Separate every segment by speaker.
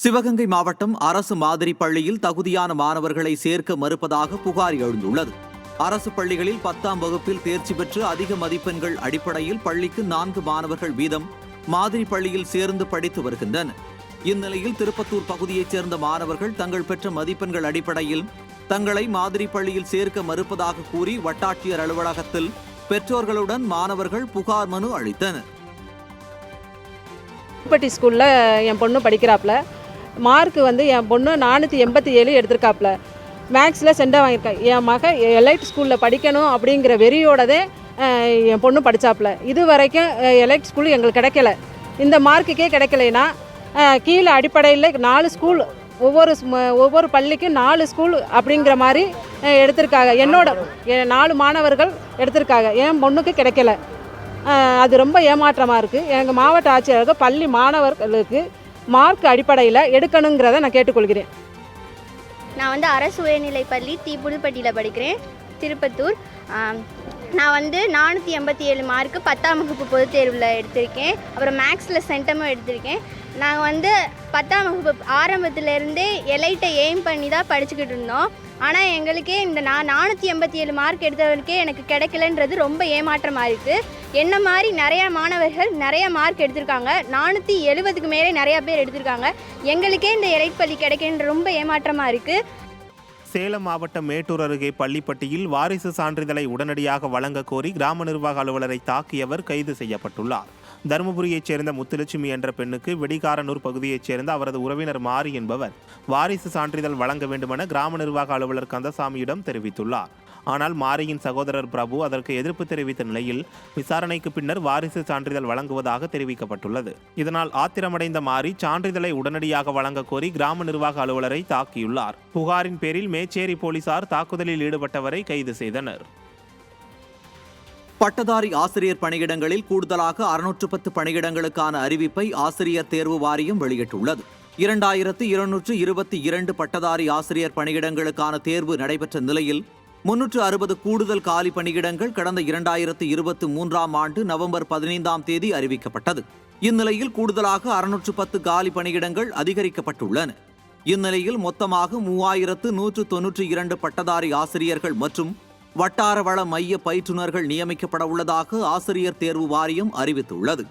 Speaker 1: சிவகங்கை மாவட்டம் அரசு மாதிரி பள்ளியில் தகுதியான மாணவர்களை சேர்க்க மறுப்பதாக புகார் எழுந்துள்ளது. அரசு பள்ளிகளில் 10ஆம் வகுப்பில் தேர்ச்சி பெற்று அதிக மதிப்பெண்கள் அடிப்படையில் பள்ளிக்கு 4 மாணவர்கள் வீதம் மாதிரி பள்ளியில் சேர்ந்து படித்து வருகின்றனர். இந்நிலையில் திருப்பத்தூர் பகுதியைச் சேர்ந்த மாணவர்கள் தங்கள் பெற்ற மதிப்பெண்கள் அடிப்படையில் தங்களை மாதிரி பள்ளியில் சேர்க்க மறுப்பதாக கூறி வட்டாட்சியர் அலுவலகத்தில் பெற்றோர்களுடன் மாணவர்கள் புகார் மனு அளித்தனர்.
Speaker 2: ஸ்கூலில் என் பொண்ணு படிக்கிறாப்புல. மார்க் என் பொண்ணு 487 எடுத்திருக்காப்புல. மேக்ஸில் சென்டா வாங்கியிருக்கேன். என் மகன் எலைட் ஸ்கூலில் படிக்கணும் அப்படிங்கிற வெறியோடதே என் பொண்ணு படித்தாப்புல. இது வரைக்கும் எலைட் ஸ்கூல் எங்களுக்கு கிடைக்கல. இந்த மார்க்குக்கே கிடைக்கலைன்னா கீழே அடிப்படையில் 4 ஸ்கூல் ஒவ்வொரு பள்ளிக்கும் 4 ஸ்கூல் அப்படிங்கிற மாதிரி எடுத்திருக்காங்க. என்னோட 4 மாணவர்கள் எடுத்திருக்காங்க. என் பொண்ணுக்கு கிடைக்கல. அது ரொம்ப ஏமாற்றமாக இருக்குது. எங்கள் மாவட்ட ஆட்சியருக்கு பள்ளி மாணவர்களுக்கு மார்க் அடிப்படையில் எடுக்கணுங்கிறத நான் கேட்டுக்கொள்கிறேன்.
Speaker 3: நான் அரசு உயர்நிலைப்பள்ளி புதுப்பட்டியில் படிக்கிறேன், திருப்பத்தூர். நான் 487 மார்க்கு 10ஆம் வகுப்பு பொதுத் தேர்வில் எடுத்திருக்கேன். அப்புறம் மேக்ஸில் சென்டமும் எடுத்திருக்கேன். நாங்கள் 10ஆம் வகுப்பு ஆரம்பத்துலேருந்தே எலைட்டை எய்ம் பண்ணி தான் படிச்சுக்கிட்டு இருந்தோம். ஆனால் எங்களுக்கே இந்த 487 மார்க் எடுத்தவருக்கே எனக்கு கிடைக்கலன்றது ரொம்ப ஏமாற்றமாக இருக்குது. என்ன மாதிரி நிறையா மாணவர்கள் நிறையா மார்க் எடுத்திருக்காங்க. 470க்கு மேலே நிறையா பேர் எடுத்திருக்காங்க. எங்களுக்கே இந்த எலைட் பள்ளி கிடைக்கின்ற ரொம்ப ஏமாற்றமாக இருக்குது.
Speaker 4: சேலம் மாவட்டம் மேட்டூர் அருகே பள்ளிப்பட்டியில் வாரிசு சான்றிதழை உடனடியாக வழங்க கோரி கிராம நிர்வாக அலுவலரை தாக்கியவர் கைது செய்யப்பட்டுள்ளார். தருமபுரியைச் சேர்ந்த முத்துலட்சுமி என்ற பெண்ணுக்கு வெடிகாரனூர் பகுதியைச் சேர்ந்த அவரது உறவினர் மாரி என்பவர் வாரிசு சான்றிதழ் வழங்க வேண்டுமென கிராம நிர்வாக அலுவலர் கந்தசாமியிடம் தெரிவித்துள்ளார். ஆனால் மாரியின் சகோதரர் பிரபு அதற்கு எதிர்ப்பு தெரிவித்த நிலையில் விசாரணைக்கு பின்னர் வாரிசு சான்றிதழ் வழங்குவதாக தெரிவிக்கப்பட்டுள்ளது. இதனால் ஆத்திரமடைந்த மாரி சான்றிதழை உடனடியாக வழங்க கோரி கிராம நிர்வாக அலுவலரை தாக்கியுள்ளார். புகாரின் பேரில் மேச்சேரி போலீசார் தாக்குதலில் ஈடுபட்டவரை கைது செய்தனர்.
Speaker 1: பட்டதாரி ஆசிரியர் பணியிடங்களில் கூடுதலாக 610 பணியிடங்களுக்கான அறிவிப்பை ஆசிரியர் தேர்வு வாரியம் வெளியிட்டுள்ளது. 2222 பட்டதாரி ஆசிரியர் பணியிடங்களுக்கான தேர்வு நடைபெற்ற நிலையில் 360 கூடுதல் காலி பணியிடங்கள் கடந்த 2023ஆம் ஆண்டு நவம்பர் 15ஆம் தேதி அறிவிக்கப்பட்டது. இந்நிலையில் கூடுதலாக 610 காலி பணியிடங்கள் அதிகரிக்கப்பட்டுள்ளன. இந்நிலையில் மொத்தமாக 3192 பட்டதாரி ஆசிரியர்கள் மற்றும் வட்டார வள மைய பயிற்றுநர்கள் நியமிக்கப்பட உள்ளதாக ஆசிரியர் தேர்வு வாரியம் அறிவித்துள்ளது.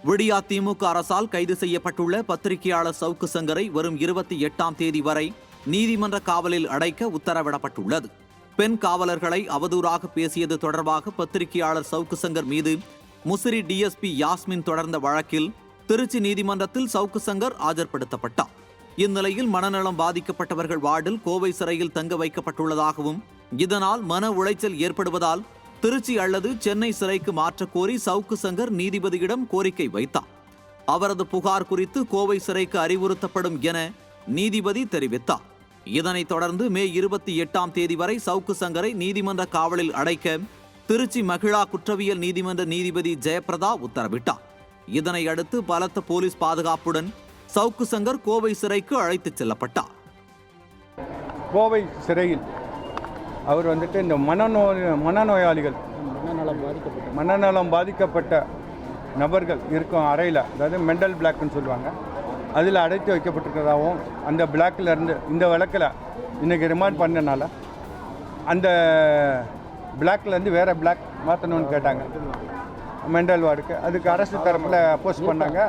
Speaker 1: விடியா திமுக அரசால் கைது செய்யப்பட்டுள்ள பத்திரிகையாளர் சவுக்கு சங்கரை வரும் 28ஆம் தேதி வரை நீதிமன்ற காவலில் அடைக்க உத்தரவிடப்பட்டுள்ளது. பெண் காவலர்களை அவதூறாக பேசியது தொடர்பாக பத்திரிகையாளர் சவுக்கு சங்கர் மீது முசிறி டிஎஸ்பி யாஸ்மின் தொடர்ந்த வழக்கில் திருச்சி நீதிமன்றத்தில் சவுக்கு சங்கர் ஆஜர்படுத்தப்பட்டார். இந்நிலையில் மனநலம் பாதிக்கப்பட்டவர்கள் வார்டில் கோவை சிறையில் தங்க வைக்கப்பட்டுள்ளதாகவும் இதனால் மன உளைச்சல் ஏற்படுவதால் திருச்சி அல்லது சென்னை சிறைக்கு மாற்றக் கோரி சவுக்கு சங்கர் நீதிபதியிடம் கோரிக்கை வைத்தார். அவரது புகார் குறித்து கோவை சிறைக்கு அறிவுறுத்தப்படும் என நீதிபதி தெரிவித்தார். இதனைத் தொடர்ந்து மே 28ஆம் தேதி வரை சவுக்கு சங்கரை நீதிமன்ற காவலில் அடைக்க திருச்சி மகிழா குற்றவியல் நீதிமன்ற நீதிபதி ஜெயபிரதா உத்தரவிட்டார். இதனை அடுத்து பலத்த போலீஸ் பாதுகாப்புடன் சவுக்கு சங்கர் கோவை சிறைக்கு அழைத்துச் செல்லப்பட்டார்.
Speaker 5: கோவை சிறையில் அவர் இந்த மனநோயாளிகள் மனநலம் பாதிக்கப்பட்ட நபர்கள் இருக்கும் அறையில், அதாவது மெண்டல் பிளாக்னு சொல்லுவாங்க, அதில் அடைத்து வைக்கப்பட்டிருக்கிறதாகவும் அந்த பிளாக்கில் இருந்து இந்த வழக்கில் இன்றைக்கி ரிமாண்ட் பண்ணனால அந்த பிளாக்லேருந்து வேறு பிளாக் மாற்றணும்னு கேட்டாங்க மெண்டல் வார்டுக்கு. அதுக்கு அரசு தரப்பில் அப்போஸ் பண்ணாங்க.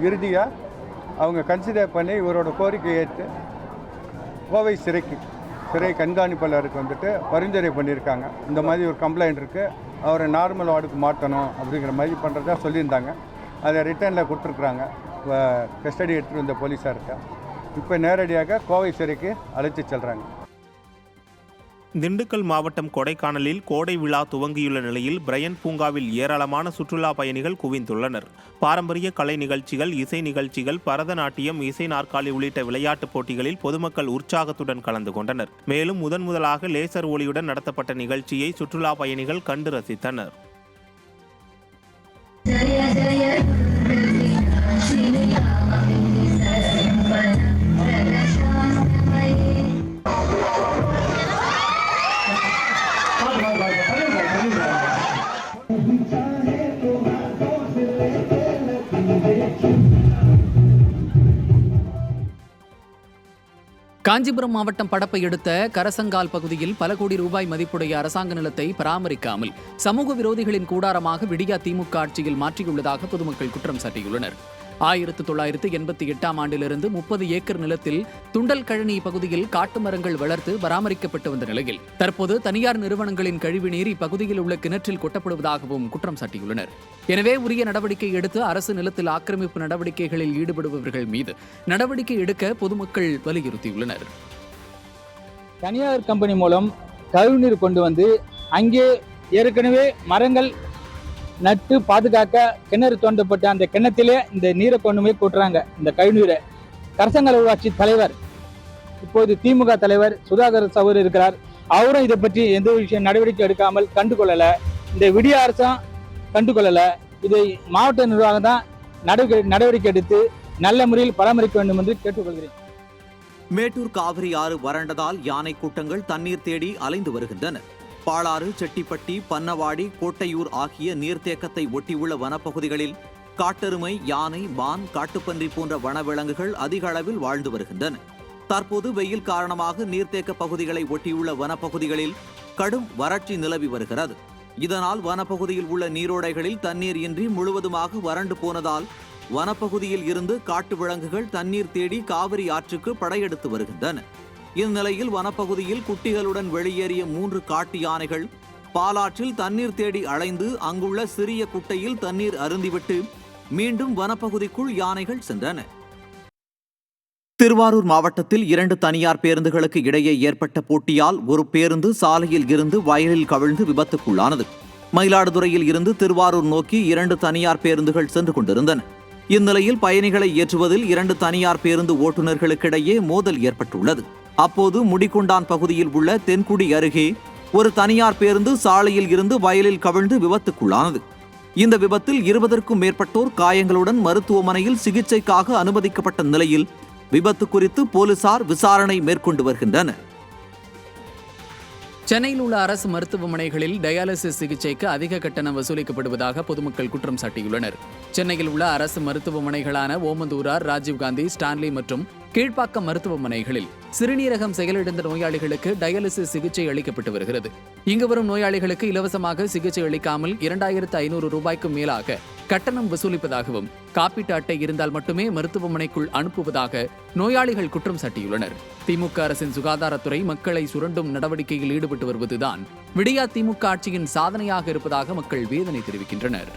Speaker 5: இறுதியாக அவங்க கன்சிடர் பண்ணி இவரோட கோரிக்கை ஏற்று கோவை சிறை கண்காணிப்பாளருக்கு பரிந்துரை பண்ணியிருக்காங்க. இந்த மாதிரி ஒரு கம்ப்ளைண்ட் இருக்குது, அவரை நார்மல் வார்டுக்கு மாற்றணும் அப்படிங்கிற மாதிரி பண்ணுறதா சொல்லியிருந்தாங்க. அதை ரிட்டர்னில் கொடுத்துருக்குறாங்க கஸ்டடி எடுத்துகிட்டு வந்த போலீஸாருக்கு. இப்போ நேரடியாக கோவை சிறைக்கு அழைத்து செல்கிறாங்க.
Speaker 4: திண்டுக்கல் மாவட்டம் கொடைக்கானலில் கோடை விழா துவங்கியுள்ள நிலையில் பிரையன் பூங்காவில் ஏராளமான சுற்றுலா பயணிகள் குவிந்துள்ளனர். பாரம்பரிய கலை நிகழ்ச்சிகள், இசை நிகழ்ச்சிகள், பரதநாட்டியம், இசை நாற்காலி உள்ளிட்ட விளையாட்டுப் போட்டிகளில் பொதுமக்கள் உற்சாகத்துடன் கலந்து கொண்டனர். மேலும் முதன்முதலாக லேசர் ஒளியுடன் நடத்தப்பட்ட நிகழ்ச்சியை சுற்றுலா பயணிகள் கண்டு ரசித்தனர்.
Speaker 6: காஞ்சிபுரம் மாவட்டம் படப்பை அடுத்த கரசங்கால் பகுதியில் பல கோடி ரூபாய் மதிப்புடைய அரசாங்க நிலத்தை பராமரிக்காமல் சமூக விரோதிகளின் கூடாரமாக விடியா திமுக ஆட்சியில் மாற்றியுள்ளதாக பொதுமக்கள் குற்றம் சாட்டியுள்ளனர். 1988ஆம் ஆண்டிலிருந்து 30 ஏக்கர் நிலத்தில் துண்டல் கழனி பகுதியில் காட்டு மரங்கள் வளர்த்து பராமரிக்கப்பட்டு வந்த நிலையில் தற்போது தனியார் நிறுவனங்களின் கழிவுநீர் இப்பகுதியில் உள்ள கிணற்றில் கொட்டப்படுவதாகவும் குற்றம் சாட்டியுள்ளனர். எனவே உரிய நடவடிக்கை எடுத்து அரசு நிலத்தில் ஆக்கிரமிப்பு நடவடிக்கைகளில் ஈடுபடுபவர்கள் மீது நடவடிக்கை எடுக்க பொதுமக்கள் வலியுறுத்தியுள்ளனர்.
Speaker 7: தனியார் கம்பெனி மூலம் கழிவுநீர் கொண்டு வந்து அங்கே ஏற்கனவே மரங்கள் நட்டு பாதுகாக்க கிணறு தோண்டப்பட்ட அந்த கிணத்திலே இந்த நீரை கொண்டு போய் கூட்டுறாங்க. இந்த கழிவுநீரை கரசங்கால் ஊராட்சி தலைவர், இப்போது திமுக தலைவர் சுதாகர் சகோதரர் இருக்கிறார். அவரும் இதை பற்றி எந்த விஷயம் நடவடிக்கை எடுக்காமல் கண்டுகொள்ளல. இந்த விடிய அரசும் கண்டுகொள்ளல. இதை மாவட்ட நிர்வாகம் தான் நடவடிக்கை எடுத்து நல்ல முறையில் பராமரிக்க வேண்டும் என்று கேட்டுக்கொள்கிறேன்.
Speaker 1: மேட்டூர் காவிரி ஆறு வறண்டதால் யானை கூட்டங்கள் தண்ணீர் தேடி அலைந்து வருகின்றன. பாலாறு, செட்டிப்பட்டி, பன்னவாடி, கோட்டையூர் ஆகிய நீர்த்தேக்கத்தை ஒட்டியுள்ள வனப்பகுதிகளில் காட்டெருமை, யானை, மான், காட்டுப்பன்றி போன்ற வனவிலங்குகள் அதிக அளவில் வாழ்ந்து வருகின்றன. தற்போது வெயில் காரணமாக நீர்த்தேக்க பகுதிகளை ஒட்டியுள்ள வனப்பகுதிகளில் கடும் வறட்சி நிலவி வருகிறது. இதனால் வனப்பகுதியில் உள்ள நீரோடைகளில் தண்ணீர் இன்றி முழுவதுமாக வறண்டு போனதால் வனப்பகுதியில் இருந்து காட்டு விலங்குகள் தண்ணீர் தேடி காவிரி ஆற்றுக்கு படையெடுத்து வருகின்றன. இந்நிலையில் வனப்பகுதியில் குட்டிகளுடன் வெளியேறிய 3 காட்டு யானைகள் பாலாற்றில் தண்ணீர் தேடி அலைந்து அங்குள்ள சிறிய குட்டையில் தண்ணீர் அருந்திவிட்டு மீண்டும் வனப்பகுதிக்குள் யானைகள் சென்றன. திருவாரூர் மாவட்டத்தில் 2 தனியார் பேருந்துகளுக்கு இடையே ஏற்பட்ட போட்டியால் ஒரு பேருந்து சாலையில் இருந்து வயலில் கவிழ்ந்து விபத்துக்குள்ளானது. மயிலாடுதுறையில் இருந்து திருவாரூர் நோக்கி 2 தனியார் பேருந்துகள் சென்று கொண்டிருந்தன. இந்நிலையில் பயணிகளை ஏற்றுவதில் 2 தனியார் பேருந்து ஓட்டுநர்களுக்கிடையே மோதல் ஏற்பட்டுள்ளது. அப்போது முடிகொண்டான் பகுதியில் உள்ள தென்குடி அருகே ஒரு தனியார் பேருந்து சாலையில் இருந்து வயலில் கவிழ்ந்து விபத்துக்குள்ளானது. இந்த விபத்தில் 20க்கும் மேற்பட்டோர் காயங்களுடன் மருத்துவமனையில் சிகிச்சைக்காக அனுமதிக்கப்பட்ட நிலையில் விபத்து குறித்து போலீசார் விசாரணை மேற்கொண்டு வருகின்றனர்.
Speaker 6: சென்னையில் உள்ள அரசு மருத்துவமனைகளில் டயாலிசிஸ் சிகிச்சைக்கு அதிக கட்டணம் வசூலிக்கப்படுவதாக பொதுமக்கள் குற்றம் சாட்டியுள்ளனர். சென்னையில் உள்ள அரசு மருத்துவமனைகளான ஓமந்தூரார், ராஜீவ்காந்தி, ஸ்டான்லி மற்றும் கீழ்ப்பாக்கம் மருத்துவமனைகளில் சிறுநீரகம் செயலிழந்த நோயாளிகளுக்கு டயாலிசிஸ் சிகிச்சை அளிக்கப்பட்டு வருகிறது. இங்கு வரும் நோயாளிகளுக்கு இலவசமாக சிகிச்சை அளிக்காமல் 2500 ரூபாய்க்கும் மேலாக கட்டணம் வசூலிப்பதாகவும் காப்பீட்டு அட்டை இருந்தால் மட்டுமே மருத்துவமனைக்குள் அனுப்புவதாக நோயாளிகள் குற்றம் சாட்டியுள்ளனர். திமுக அரசின் சுகாதாரத்துறை மக்களை சுரண்டும் நடவடிக்கையில் ஈடுபட்டு வருவதுதான் விடியா திமுக ஆட்சியின் சாதனையாக இருப்பதாக மக்கள் வேதனை தெரிவிக்கின்றனர்.